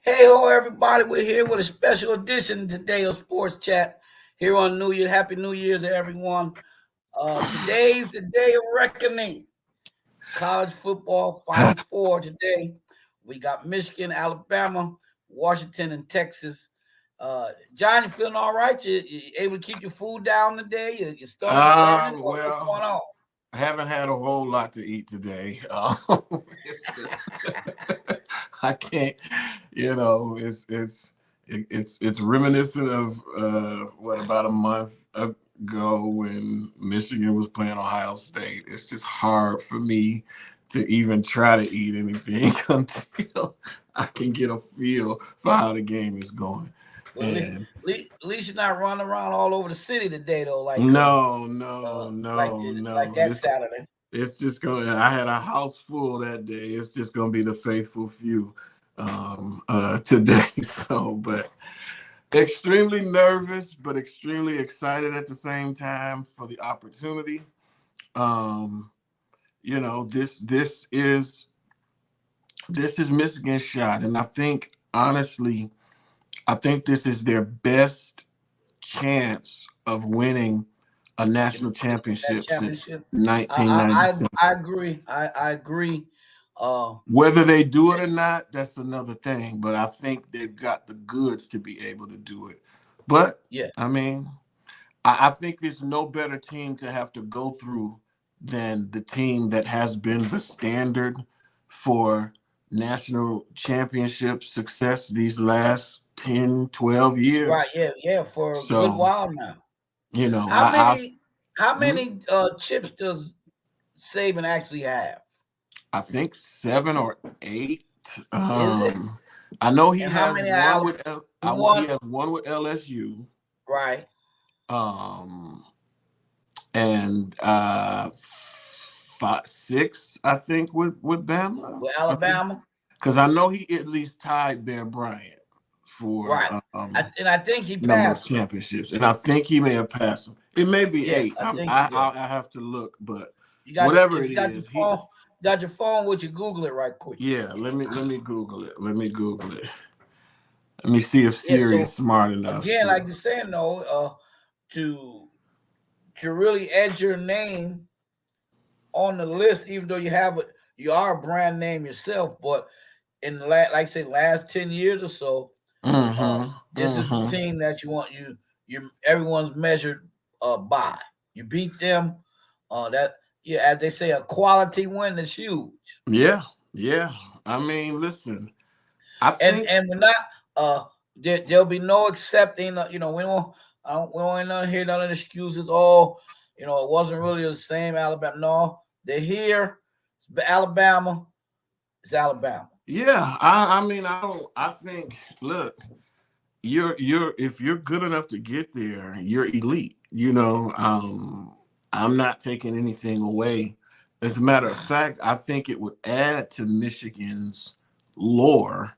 Hey ho, everybody! We're here with a special edition today of Sports Chat here on New Year. Happy New Year to everyone. Today's the day of reckoning. College football Final Four today. We got Michigan, Alabama, Washington, and Texas. John, you feeling all right? You able to keep your food down today? Your stomach turning? What's going Well, on? I haven't had a whole lot to eat today. It's just I can't, it's reminiscent of what about a month ago when Michigan was playing Ohio State. It's just hard for me to even try to eat anything until I can get a feel for how the game is going. Well, And at least you're not running around all over the city today, though, no, like like that It's Saturday. just going. I had a house full that day. It's just going to be the faithful few today. So, but extremely nervous, but extremely excited at the same time for the opportunity. Um, this is Michigan's shot, and I think honestly, I think this is their best chance of winning a national That championship since championship. I 1997. I, I agree. I agree. Uh, Whether they do it or not, that's another thing. But I think they've got the goods to be able to do it. But yeah. I mean, I think there's no better team to have to go through than the team that has been the standard for national championship success these last 10, 12 Right. years. Yeah. For a good So, while now. you know, How I many? How mhm. many chips does Saban actually have? I think 7 or 8. Is it? I know he And how has many one Alabama? with He he won. has one with LSU. Right. Um, and 6, I think, with Bama. With I think Alabama. because I know he at least tied Bear Bryant for Right. And I think he number of passed him. championships, and I think he may have passed him. It may be Yeah. 8. I think. Yeah. I have to look, but You got whatever if it you got your is, he phone, got your phone with you. Google it right quick. yeah. Let me Google it. Let me Google it. Let me see if Yeah. Siri is So smart enough again, to. like you're saying, though, to really edge your name on the list, even though you are a brand name yourself, but in the like I say, last 10 years or so, Mm-hmm. this is the Mm-hmm. team that you everyone's measured by. You beat them. That yeah, as they say, a quality win is huge. Yeah. Yeah. I mean, listen. I think. And we're not there'll be no accepting. We don't. We don't hear none of the excuses. Oh, it wasn't really the same Alabama. No, they're here. It's Alabama. It's Alabama. Yeah. I mean, I don't. I think. Look, you're if you're good enough to get there, you're elite. I'm not taking anything away. As a matter of fact, I think it would add to Michigan's lore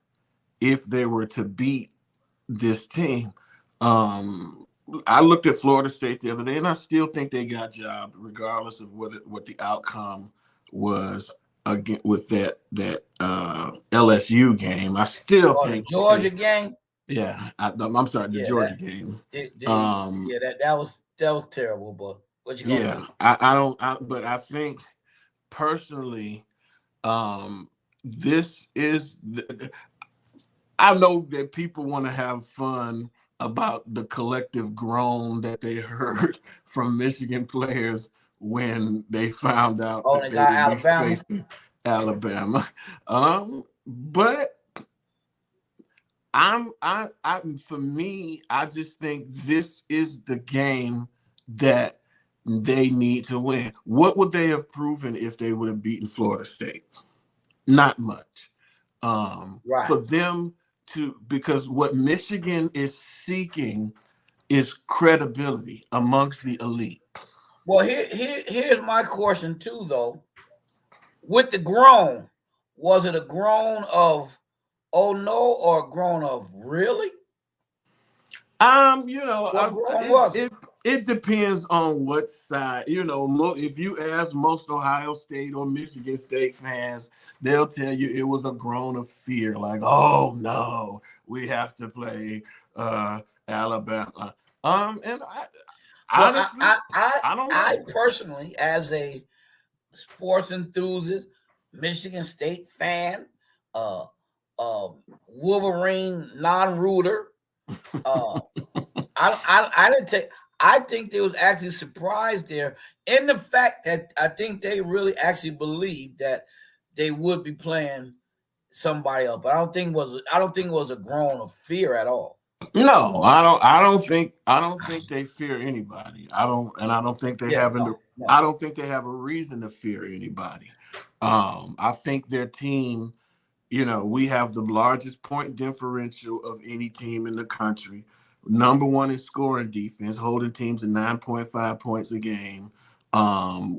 if they were to beat this team. Um, I looked at Florida State the other day, and I still think they got jobbed, regardless of what the outcome was again with that LSU game. I still Oh, the think Georgia game. yeah, I'm sorry, the Yeah, Georgia game. yeah, that was terrible. But what you gonna Yeah, do? I don't, but I think personally, um, this is I know that people want to have fun about the collective groan that they heard from Michigan players when they found out Oh, that they they got would be Alabama. facing Alabama. But for me, I just think this is the game that they need to win. What would they have proven if they would have beaten Florida State? Not much. Right. For them because what Michigan is seeking is credibility amongst the elite. Well, here's my question too, though. With the groan, was it a groan of oh no or a groan of really? Um, you know, What groan was it? It depends on what side. If you ask most Ohio State or Michigan State fans, they'll tell you it was a groan of fear, like, "Oh no, we have to play Alabama." And Well, honestly, I don't I know. personally, as a sports enthusiast, Michigan State fan, uh, uh, Wolverine non-rooter, uh, I didn't take. I think they was actually surprised there in the fact that I think they really actually believed that they would be playing somebody else. But I don't think it was a groan of fear at all. No, I don't. I don't think they fear anybody. I don't think they Yeah, have. no, no. I don't think they have a reason to fear anybody. I think their team. We have the largest point differential of any team in the country. Number one in scoring defense, holding teams at 9.5 points a game.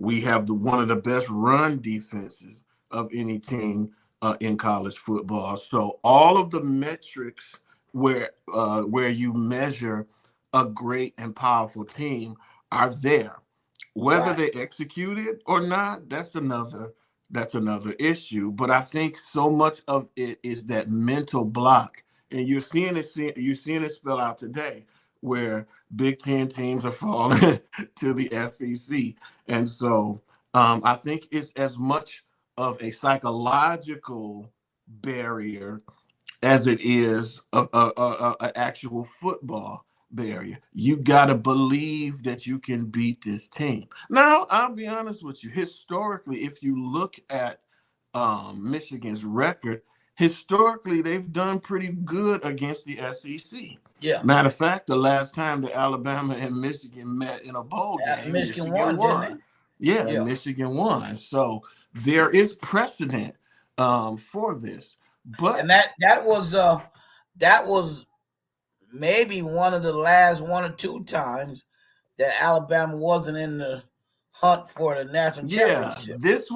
We have one of the best run defenses of any team in college football. So all of the metrics where you measure a great and powerful team are there. Whether Right. they execute it or not, that's another issue. But I think so much of it is that mental block, and you're seeing it spell out today, where Big Ten teams are falling to the SEC, and so I think it's as much of a psychological barrier as it is a actual football barrier. You got to believe that you can beat this team. Now, I'll be honest with you. Historically, if you look at Michigan's record, historically they've done pretty good against the SEC. Yeah. Matter of fact, the last time that Alabama and Michigan met in a bowl game, Michigan Michigan won, didn't won. they? Yeah, Yeah. Michigan won. So there is precedent for this. And But that was maybe one of the last one or two times that Alabama wasn't in the hunt for the national yeah, championship. this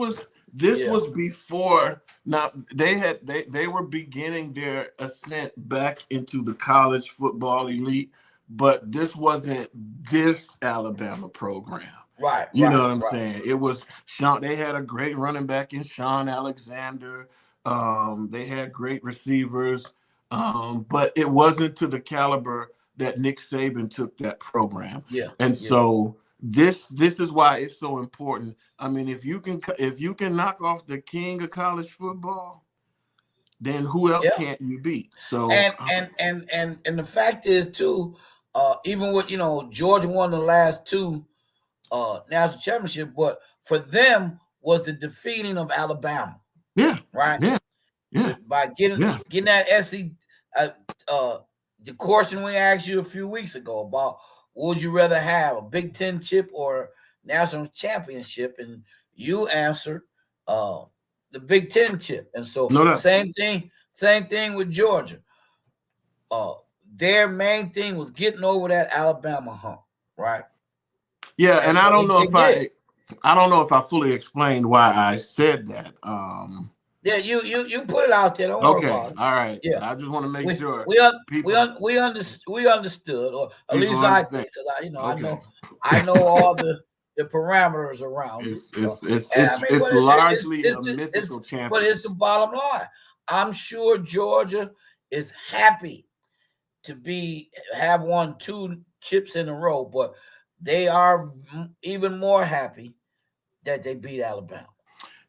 Yeah. was before. Now they were beginning their ascent back into the college football elite, but this wasn't this Alabama program. Right, You know right, what I'm right. saying? It was Sean. They had a great running back in Sean Alexander. They had great receivers, but it wasn't to the caliber that Nick Saban took that program. Yeah, And yeah, so this is why it's so important. I mean, if you can knock off the king of college football, then who else yeah. can't you beat? So And the fact is too, even with Georgia won the last two national championship, but for them was the defeating of Alabama, yeah, right? yeah, yeah, By getting yeah. getting that SC, uh, uh, the question we asked you a few weeks ago about would you rather have a Big Ten chip or national championship, and you answered uh, the Big Ten chip, and so No doubt. same thing with Georgia. Uh, their main thing was getting over that Alabama hump, right? Yeah, And and so I don't know they if did. I don't know if I fully explained why I said that. Yeah, you put it out there. Don't worry Okay, about it. all right. Yeah, I just want to make we sure we un, people we understood, or at people least I did, understand. because Okay, I know all the parameters around it. it's it's it's And I it's mean, it's largely a it's mythical but it's the championship. bottom line. I'm sure Georgia is happy to be have won two chips in a row, but they are even more happy that they beat Alabama.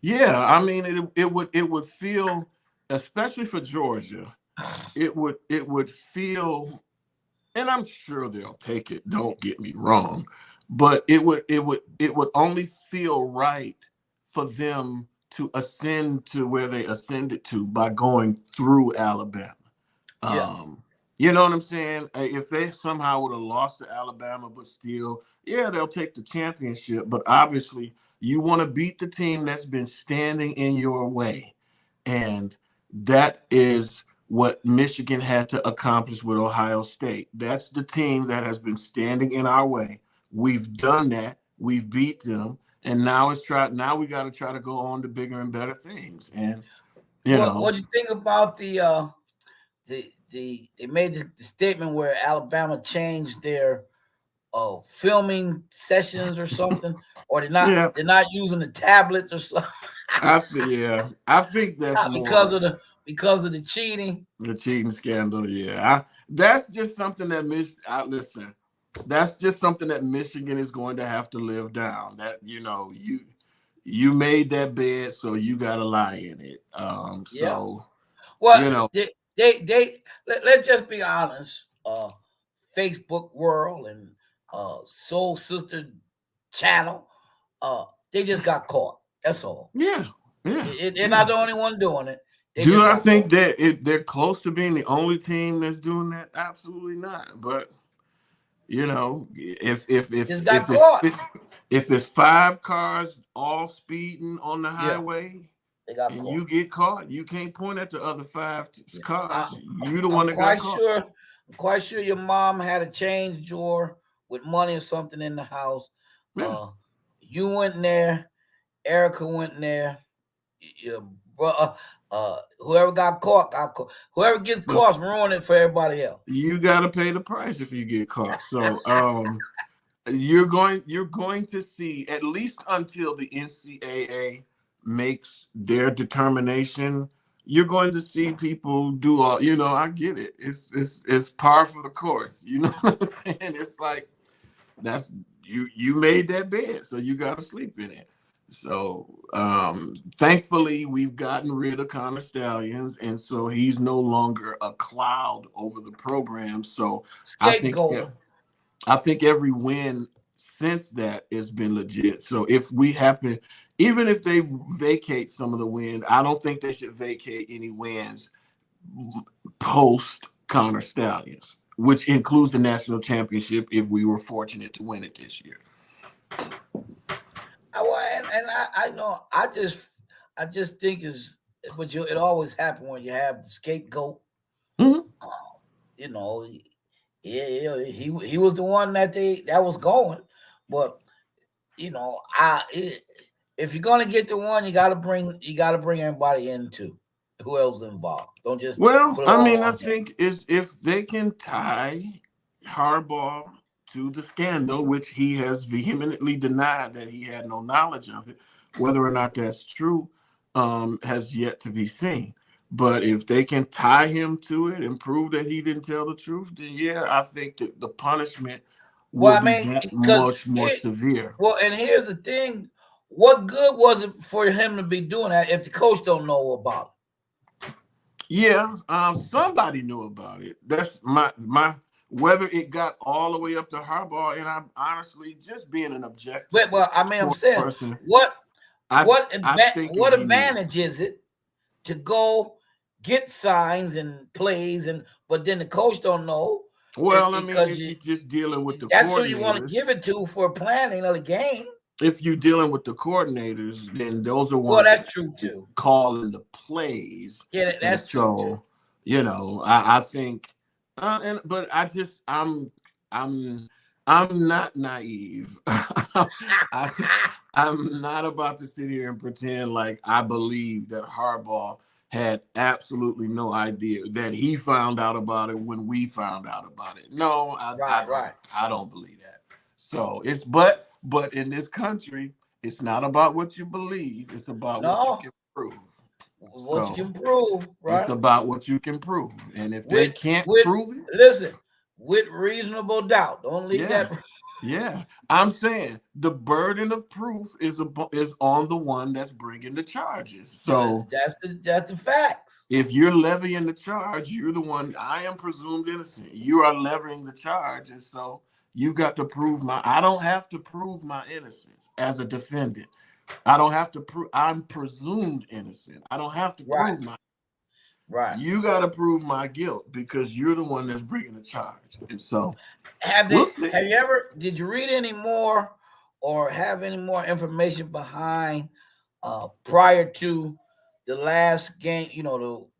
Yeah, I mean it would feel, especially for Georgia, it would feel, and I'm sure they'll take it. Don't get me wrong, but it would only feel right for them to ascend to where they ascended to by going through Alabama. Yeah, Um, you know what I'm saying? If they somehow would have lost to Alabama, but still, yeah, they'll take the championship. But obviously, you want to beat the team that's been standing in your way. And that is what Michigan had to accomplish with Ohio State. That's the team that has been standing in our way. We've done that. We've beat them. And now we got to try to go on to bigger and better things. And you know, what do you think about they made the statement where Alabama changed their filming sessions or something, or Yeah, they're not using the tablets or something I think that's because more of the cheating. the cheating scandal. Yeah, that's just something that listen. That's just something that Michigan is going to have to live down. That you made that bed, so you got to lie in it. Yeah. So Well, you know, let's just be honest. Facebook world and Soul Sister channel, they just got caught. That's all. yeah, yeah, They're yeah. not the only one doing it. They Do just I got caught. think that they're close to being the only team that's doing that? Absolutely not. But Just got caught. if it's five cars all speeding on the Yeah, highway they got and caught. you get caught, you can't point at the other five Yeah. cars. You the one I'm that got quite caught. sure. I'm quite sure your mom had a change drawer with money or something in the house. Yeah. Uh, you went in there. Erica went in there. Your brother, whoever got caught. Whoever gets But caught, ruin it for everybody else. you gotta pay the price if you get caught. So you're going to see, at least until the NCAA makes their determination, you're going to see people do all. I get it. It's par for the course. You know what I'm saying? It's like that's you made that bed, so you got to sleep in it. So thankfully we've gotten rid of Connor Stallions, and so he's no longer a cloud over the program. So I think Scapegoat. yeah, I think every win since that has been legit. So if we happen, even if they vacate some of the wins, I don't think they should vacate any wins post Connor Stallions, which includes the national championship if we were fortunate to win it this year. I know. I just think it always happens when you have the scapegoat. Mm-hmm. Uh, you know, he was the one that was going, but if you're gonna get the one, you gotta bring everybody into who else involved. Don't just Well, put it I mean, all I on him. think is if they can tie Harbaugh to the scandal, which he has vehemently denied that he had no knowledge of it, whether or not that's true, has yet to be seen. But if they can tie him to it and prove that he didn't tell the truth, then yeah, I think that the punishment will Well, I be mean, that because much more severe. and here's the thing: what good was it for him to be doing that if the coach don't know about Yeah, somebody knew about it. That's my whether it got all the way up to Harbaugh, and I'm honestly just being an it? objective Well, I mean, I'm sports saying person. what I I think what he knew. advantage is it to go get signs and plays but then the coach don't know Well, I mean, because if you're just dealing with the that's who you want to coordinators, give it to for planning of the game. if you're dealing with the coordinators, then those are Well, ones that that's true too. calling the plays, Yeah, and that's true too. so I think, and but I'm I'm not naive. I, I'm not about to sit here and pretend like I believe that Harbaugh had absolutely no idea that he found out about it when we found out about it. No, Right, right. I don't believe that. So but in this country, it's not about what you believe, it's about what you No, can prove. what you So can prove, it's right? about what you can prove. And if they With can't with prove it, listen, with reasonable doubt. Don't leave yeah. that. Yeah, I'm saying the burden of proof is on the one that's bringing the charges. So That's the facts. if you're levying the charge, you're the one. I am presumed innocent. You are levying the charge, and so you got to prove my. I don't have to prove my innocence as a defendant. I don't have to prove. I'm presumed innocent. I don't have to Right, prove my. right. You got to prove my guilt because you're the one that's bringing the charge, and so we'll see. Have you ever did you read any more or have any more information behind prior to the last game,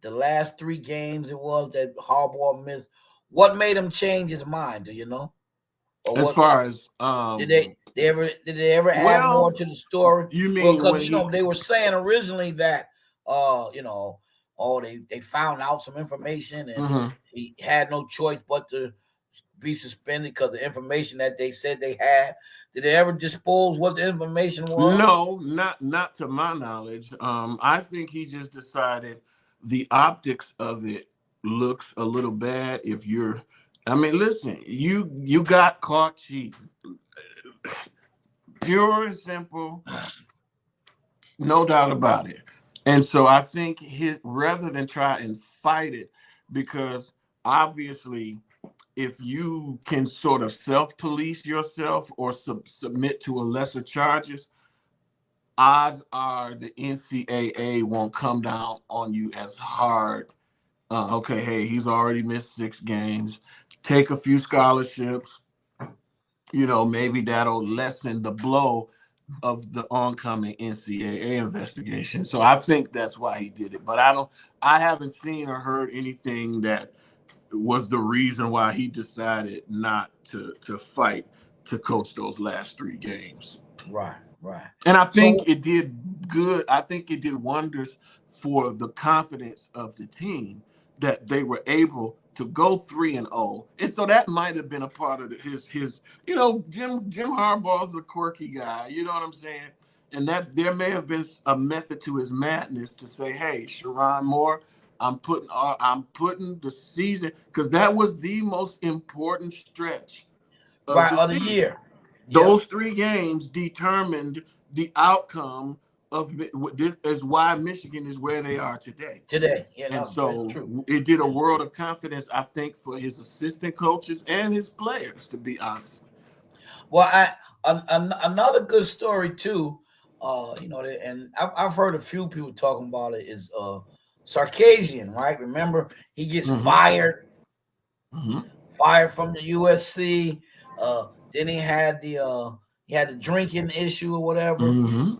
the last three games it was that Harbaugh missed? What made him change his mind? Do you know? Or As what far as did they ever add more well, to the story? you Well, mean because when he they were saying originally that oh they found out some information and mhm. he had no choice but to be suspended because the information that they said they had? Did they ever disclose what the information was? No, not to my knowledge. I think he just decided the optics of it looks a little bad. If you're, I mean, listen, you got caught cheating, pure and simple, no doubt about it. And so I think rather than try and fight it, because obviously if you can sort of self-police yourself or submit to a lesser charges, odds are the NCAA won't come down on you as hard. Okay, hey, he's already missed 6 games. Take a few scholarships. Maybe that'll lessen the blow of the oncoming NCAA investigation. So I think that's why he did it. But I haven't seen or heard anything that was the reason why he decided not to fight to coach those last 3 games. Right, right. And I think So it did good. I think it did wonders for the confidence of the team that they were able to go 3-0. And so that might have been a part of his Jim Harbaugh's a quirky guy, you know what I'm saying? And that there may have been a method to his madness to say, hey, Sharon Moore, I'm putting the season, because that was the most important stretch of right the of the season. year. Yep. Those 3 games determined the outcome of this, is why Michigan is where they are today. Today. Yeah, And no, that's so true. it did a world of confidence, I think, for his assistant coaches and his players, to be honest. Well, another good story too. And I've heard a few people talking about it is Sarkisian, right? Remember, he gets Mm-hmm. Mm-hmm. fired from the USC. Then he had the drinking issue or whatever. Mm-hmm.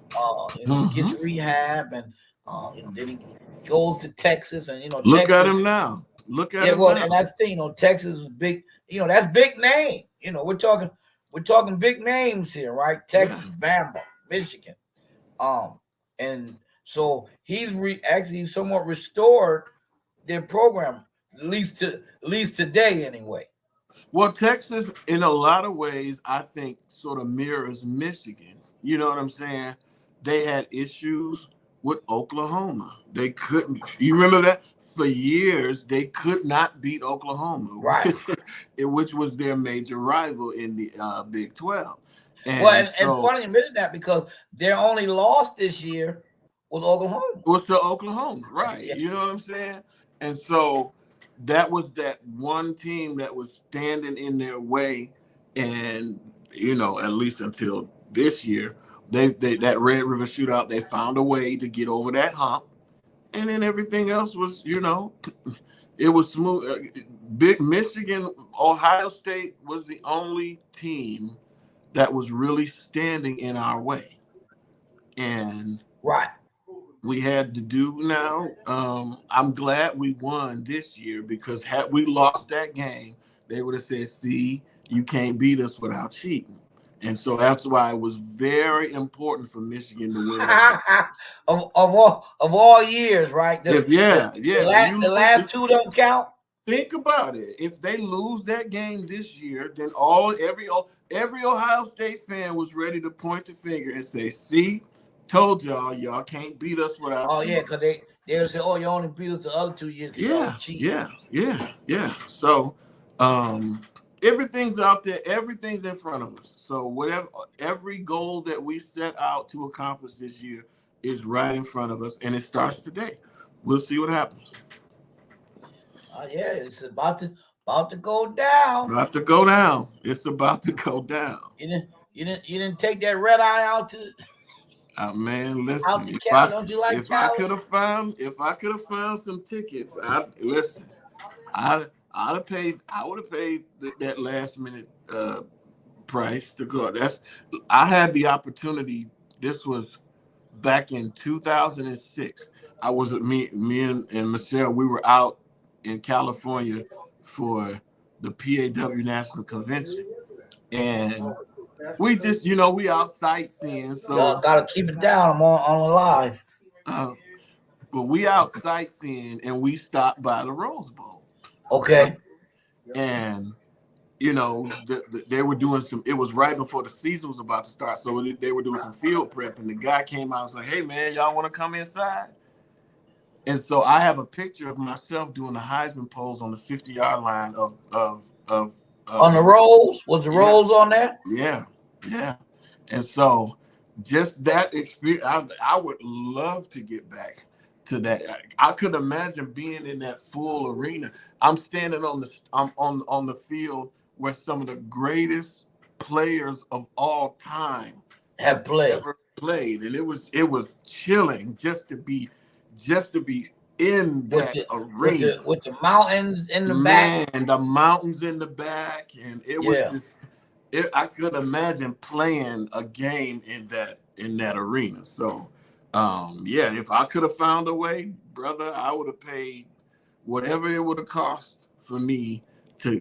He Mm-hmm. gets rehab, and then he goes to Texas, and Look at Texas. him now. Look at Yeah, him well, now. and that's the thing. Texas is big. That's big name. We're talking big names here, right? Yeah. Texas, Bama, Michigan, and so actually somewhat restored their program, at least today anyway. Well, Texas, in a lot of ways, I think sort of mirrors Michigan. You know what I'm saying? They had issues with Oklahoma. They couldn't. You remember that? For years, they could not beat Oklahoma, Right. which was their major rival in the Big 12. Well, And and so, funny to mention that because their only loss this year was Oklahoma. was to Oklahoma, right? Yeah. You know what I'm saying? And so that was that one team that was standing in their way, and at least until this year, they that Red River Shootout, they found a way to get over that hump, and then everything else was, it was smooth. Big Michigan, Ohio State was the only team that was really standing in our way, and Right. we had to do now. I'm glad we won this year, because had we lost that game, they would have said, see, you can't beat us without cheating. And so that's why it was very important for Michigan to win that game. of all years, right? If The, yeah, the, yeah, last, the last two don't count. think about it. If they lose that game this year, then every Ohio State fan was ready to point the finger and say, see, told y'all can't beat us without Oh yeah, cheating. because they'll say, "Oh, you only beat us the other 2 years because y'all Yeah, was cheating." yeah, yeah, yeah. So um everything's out there, everything's in front of us. So every goal that we set out to accomplish this year is right in front of us, and it starts today. We'll see what happens. Yeah, it's about to go down. About to go down. It's about to go down. You didn't take that red eye Man, out listen. to If Cali. I Don't you like if I could Cali? have found if I could have found some tickets, I would have paid that last minute price to go. I had the opportunity. This was back in 2006. I was me and Michelle. We were out in California for the PAW National Convention, and we just we out sightseeing. Y'all So gotta keep it down. I'm on the live. uh, but we out sightseeing, and we stopped by the Rose Bowl, Okay. and you know, they were doing some. It was right before the season was about to start, so they were doing some field prep, and the guy came out and was like, "Hey, man, y'all want to come inside?" And so I have a picture of myself doing the Heisman pose on the 50-yard line of On the rolls, was the yeah, rolls on there? yeah, yeah. And so just that experience, I would love to get back to that. I could imagine being in that full arena. I'm standing on the field where some of the greatest players of all time Have have played ever played, and it was chilling just to be in with that the arena. with the mountains in the back. Man, the mountains in the back, and it was Yeah. just I could imagine playing a game in that arena. So yeah, if I could have found a way, brother, I would have paid whatever it would have cost for me to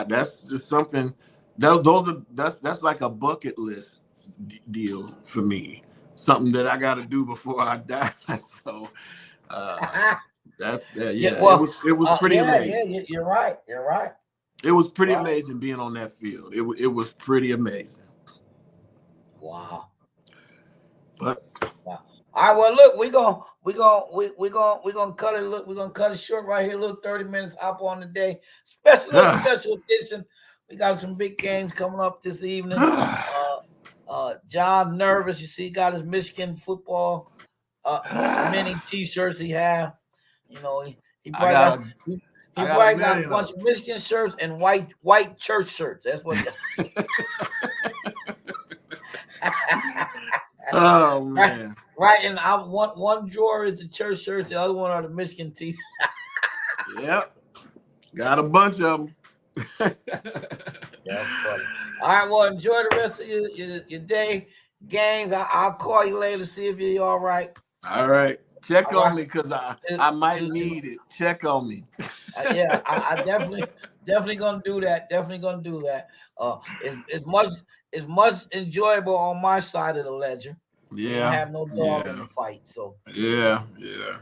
that's just something that's like a bucket list deal for me. Something that I got to do before I die. So Yeah, yeah, it well, was pretty amazing. you're right. You're right. It was pretty Right. amazing being on that field. It was pretty amazing. Wow. But Wow. All right. Well, look, we're gonna cut it. Look, we're gonna cut it short right here. Look, 30 minutes hop on the day. Special edition. We got some big games coming up this evening. John nervous. You see, he got his Michigan football mini T-shirts. He have. You know, he I probably got got. a, He I got a probably got a million bunch of of Michigan shirts and white church shirts. That's what. them. Oh right, man. right. And I one drawer is the church shirts, the other one are the Michigan T. Yep. Got a bunch of them. That's funny. All right. Well, enjoy the rest of your day, games. I'll call you later to see if you're all right. All right. Check All on right. me because I might To need it. Check on me. yeah, I definitely gonna do that. Definitely gonna do that. It's much enjoyable on my side of the ledger. We don't Yeah. have no dog in Yeah. the fight, so Yeah. Yeah.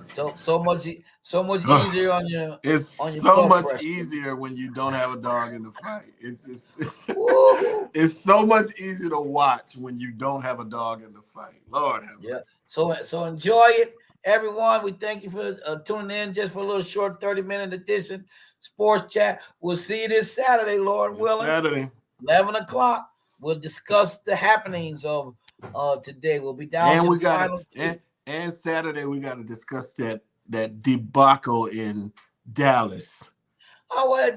so much Yeah. easier on It's your so blood much pressure. easier when you don't have a dog in the fight. It's just Woo-hoo. it's so much easier to watch when you don't have a dog in the fight. Lord have Yeah. mercy. So enjoy it, everyone. We thank you for tuning in just for a little short 30-minute edition sports chat. We'll see you this Saturday, Lord It's willing, Saturday. 11 o'clock. We'll discuss the happenings of today. We'll be down And to we the got final to two. and Saturday we got to discuss that debacle in Dallas. Oh well,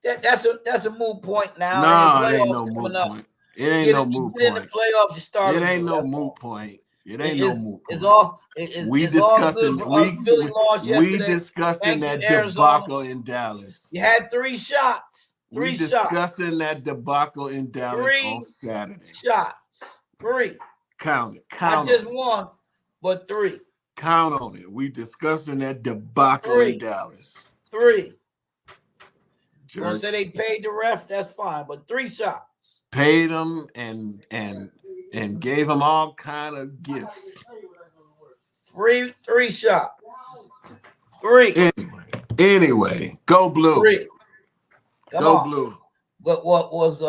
that's a moot point now. And the No, it ain't playoffs no coming moot up. point. It ain't Get no it, you moot get in the point. playoffs, you start It ain't anew. no That's moot all. point. It It ain't no is moot it's point. all We it's all good discussing for us. Philly lost we yesterday. discussing Thank you, that Arizona. debacle in Dallas. You had three shots. We Three shots. discussing that debacle in Dallas on Three Saturday. shots. Three. Count it. Not Count just on it. one, but three. Count on it. We discussing that debacle in Three. Dallas. Three. Gonna say they Jerks. paid the ref, that's fine, but three shots. Paid them and gave them all kind of gifts. Three shots. Three. Anyway, go blue. Three. Come Go on. blue. What was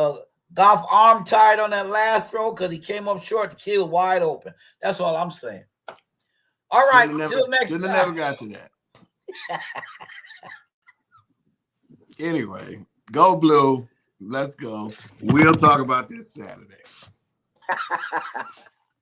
Goff arm tied on that last throw because he came up short, the kid was wide open. That's all I'm saying. All right, till next Shouldn't time. have never got to that. Anyway, go blue. Let's go. We'll talk about this Saturday.